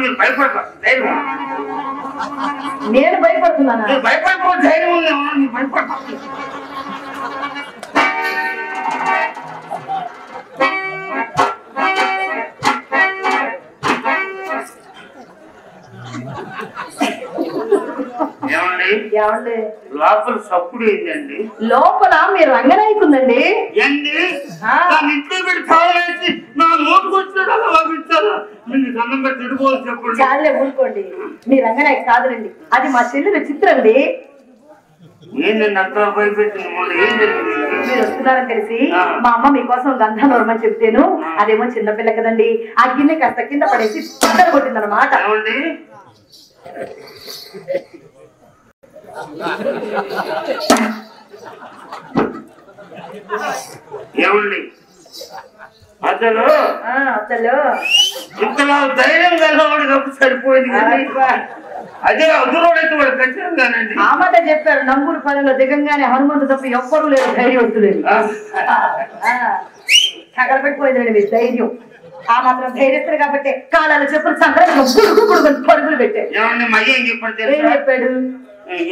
మీరు భయపడతారు నేను భయపడుతున్నాను. భయపడకూడదు, ధైర్యం ఉంది. మీరు భయపడతారు. ఏమండి లోపల సప్పుడు ఏంటండి? లోపల మీరు రంగనాయకుందండి. ఏంటి ఇంట్లో పెట్టి కావాలేసి నా నోటుకు వచ్చాడు అలా లభించాలా? మీకు అన్నం పెట్టి చెడిపోవాలి చెప్పండి. చాలే ఊరుకోండి, మీ రంగనాయకు కాదులండి, అది మా చెల్లెల చిత్రండి. ఏంటండి అంత భయపెట్టింది? మళ్ళీ ఏం జరిగింది? మీరు వస్తున్నారని తెలిసి మా అమ్మ మీకోసం గంధం నోరమని చెప్తేను అదేమో చిన్నపిల్ల కదండి, ఆ గిన్నె కాస్త కింద పడేసి పక్కన కొట్టిందనమాట. ఏమండి ఏమండి అసలు ఇంతలో ధైర్యం గలవాడు కాబట్టి సరిపోయింది. అదే అదురోడైతే వాడు ఖచ్చితంగానండి. ఆ మాట చెప్పారు, నంబూరు పనుల్లో దిగంగానే హనుమంతు తప్ప ఎవ్వరూ లేదు ధైర్యవంతులేదు. తగలబెట్టిపోయిందండి మీ ధైర్యం. ఆ మాత్రం ధైర్యస్తులు కాబట్టి కాళ్ళలో చెప్పులు సంక్రాంతి పరుగులు పెట్టారు. ఏమండి మయ్య ఏం చెప్పాడు? చెప్పాడు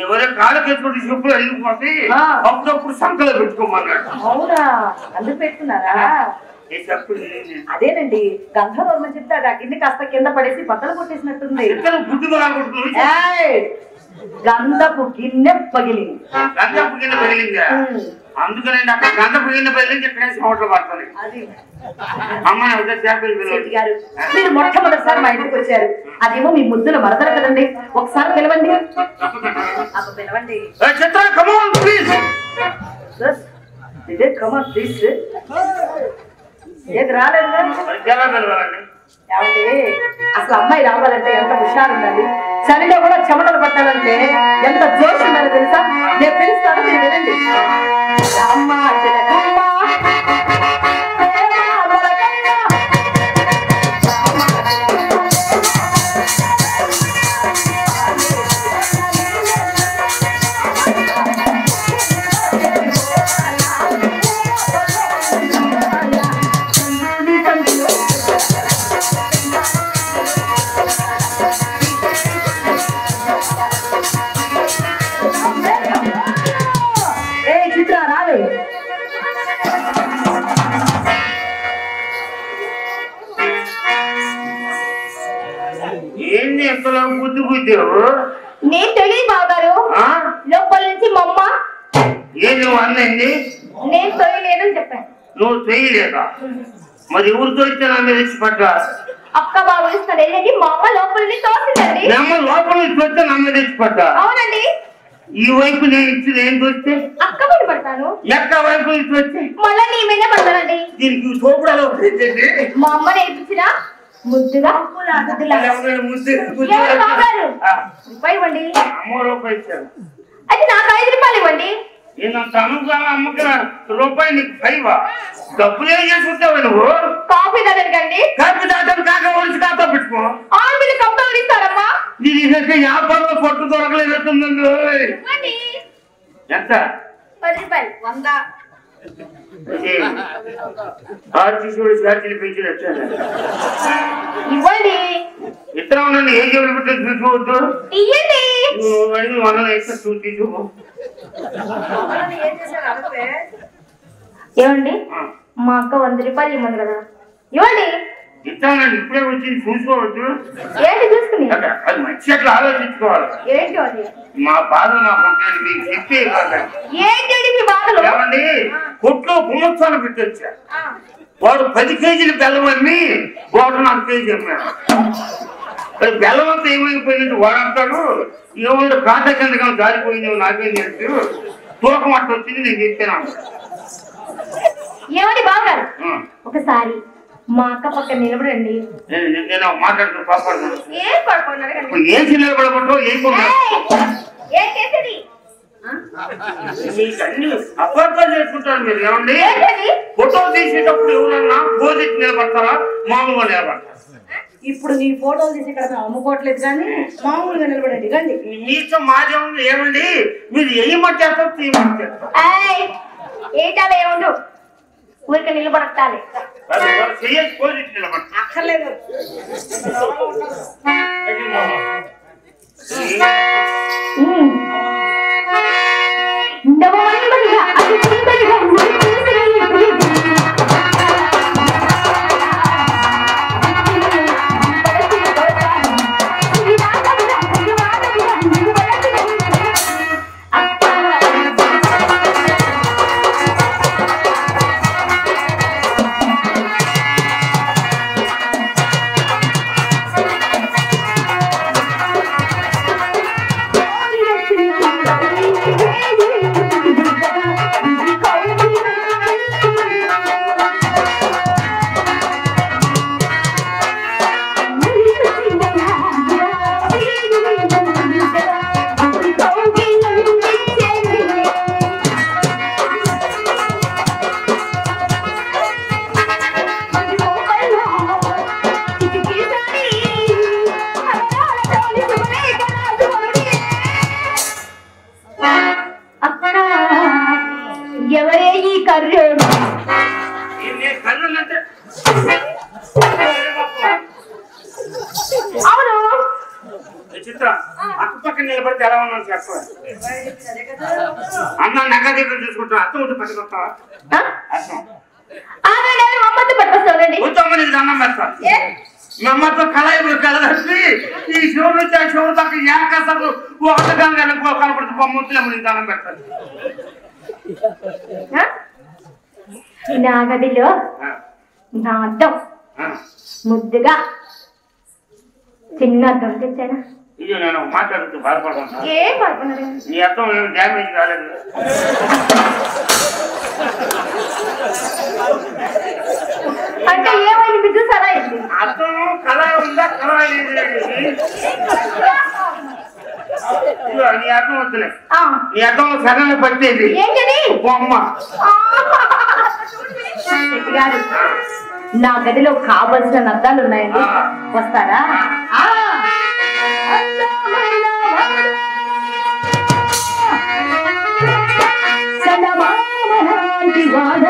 ఎవరో కాళ్ళకి ఎత్తుకుంటే చెప్పులు అడిగిపోతే అప్పుడప్పుడు సంకలో పెట్టుకోమన్నాడు. అవునా, అందుకు పెట్టుకున్నారా? అదేనండి గంధం నోరమని చెప్తే అది ఆ గిన్నె కాస్త కింద పడేసి బట్టలు కొట్టేసినట్టుంది. గంధపు గిన్నె పగిలింది. గంధపు గిన్నె పగిలిందా? అందుకనండి అక్కడ గంధపు గిన్నె పగిలింది, ఇక్కడే సోట్లు పడుతుంది. అమ్మాయి గారు మీరు మొట్టమొదటిసారి మా ఇంటికి వచ్చారు, అదేమో మీ ముద్దుల మరదలు కదండి, ఒకసారి పిలవండి. పిలవండి ఏది రాలేదు ఏమండి? అసలు అమ్మాయి రావాలంటే ఎంత హుషారు ఉండాలి, చలిలో కూడా చెమటలు పట్టాలంటే ఎంత జోష్ ఉండాలి తెలుసా? నేను పిలుస్తాను, మీరు వినండి. అమ్మ ఏంటి ఎంతలో బుద్ధి బుద్ధివు? నేను తెలియదు బావగారు, లోపల నుంచి మా అమ్మ ఏం నువ్వు అన్నండి? నేను తొయ్యలేదని చెప్పాను. నువ్వు తొయ్యలేదా? మరి ఎవరితో ఇస్తే నా మీద ఇచ్చి పడ్డా? అక్క బాబు ఇస్తాడు ఏంటంటే మా అమ్మ లోపల నుంచి తోసిందండి. అమ్మ లోపల నుంచి వస్తే నా మీద ఇచ్చి పడ్డా? అవునండి. ఈ వైపు నేను ఇచ్చింది ఏం చూస్తే అక్క మీద పడతాను, ఎక్క వైపు నుంచి వచ్చి మళ్ళా నీ మీద పడతానండి. దీనికి తోపుడాలో మా అమ్మ నేర్పించిన ముద్దుగా ఇవ్వండి. అయితే నాకు 5 రూపాయలు ఇవ్వండి. అమ్మకి రూపాయి నీకు 5 డబ్బులు ఏం చేసుకుంటావు నువ్వు? కాఫీ తాగండి. కాఫీ తాగడం కాక ఒడిచి కాతో పెట్టుకో. మీరు కప్పలు ఇస్తారమ్మా? దీని వ్యాపారంలో పట్టు దొరకలేదండి. ఎంత? 10 రూపాయలు. 100. ఆర్టీసీ ఛార్జీలు పెంచినట్టు ఇవ్వండి. ఇతర ఉండండి, ఏ జబ్బులు పెట్టేది చూసుకోవద్దు. ఇవ్వండి. నువ్వు 100 అయితే తీసుకో. ఏమండి మా అక్క 100 రూపాయలు ఇవ్వండి కదా, ఇవ్వండి. ఇస్తానండి, ఇప్పుడే వచ్చి చూసుకోవద్దు. ఏంటి చూసుకుని? అది మంచి అట్లా ఆలోచించుకోవాలి. ఏంటి అది? మా బాధ నాకు మీకు చెప్పే ఏంటి మీ బాధలు? ఏమండి కొట్లో గుమ్మత్సాలు పెట్టొచ్చా, వాడు 10 కేజీలు బెల్లం అమ్మి వాడు 4 కేజీ అమ్మాడు. బెల్లం అంతా ఏమైపోయిందంటే వాడు అంటాడు ఏమన్నా ఖాతా కింద జారిపోయింది నాకేం తెలుసు, తూకం అట్ట వచ్చింది నేను చెప్పాను. ఏమండి బాగారు ఒకసారి మా అక్క పక్కన నిలబడండి. నేను మాట్లాడుతూ పాపడుతున్నాను. ఏం చిల్లర పడబట్టో అపార్థాలు చేసుకుంటారు మీరు. ఏమండి ఫోటో తీసేటప్పుడు ఎవరన్నా పోజిట్ నిలబడతారా మామూలుగా నిలబడతారా? ఇప్పుడు నీ ఫోటోలు తీసి ఇక్కడ అమ్ముకోవట్లేదు కానీ మామూలుగా నిలబడండి. రండి. మీతో మాదేమో ఏమండి మీరు ఏమంటారు తీయమంటారు? ఏటాలో ఏముండు ఊరికి నిలబడతాలి. అక్కర్లేదు. ఎవరే ఈ కర్రోడు? అవును చిత్ర అక్కపక్కన నిలబడితే ఎలా ఉన్నాను చెప్ప అన్న నగ దగ్గర చూసుకుంటా అత్త ఉంటే పట్టుకొస్తావా? అమ్మతో పట్టుకొస్తానండి. నీకు దండం పెడతాను. నమ్మతో కళాయిలు కలదసి ఈ శివుడు నుంచి ఆ శివుడు పక్క ఏకసలు ఒకటిగా కనపడుతు బొమ్మతులేమో నీకు దండం పెడతాను. నా గదిలో నా అద్దం ముద్దుగా చిన్న అద్దం తెచ్చాను. ఇది నేను మాట్లాడుతూ బాధపడుతున్నా. ఏం బాధపడలేదు. నీ అద్దం డ్యామేజ్ కాలేదు. అంటే ఏమైంది బిడ్డు? సరా అద్దం కళ ఉందా కళ నీ అర్థం వద్దులే. నీ అర్థంలో సరైన పట్టేది బొమ్మ. నా గదిలో కావలసిన అద్దాలు ఉన్నాయండి, వస్తారా? సనమామలాంటి వాడ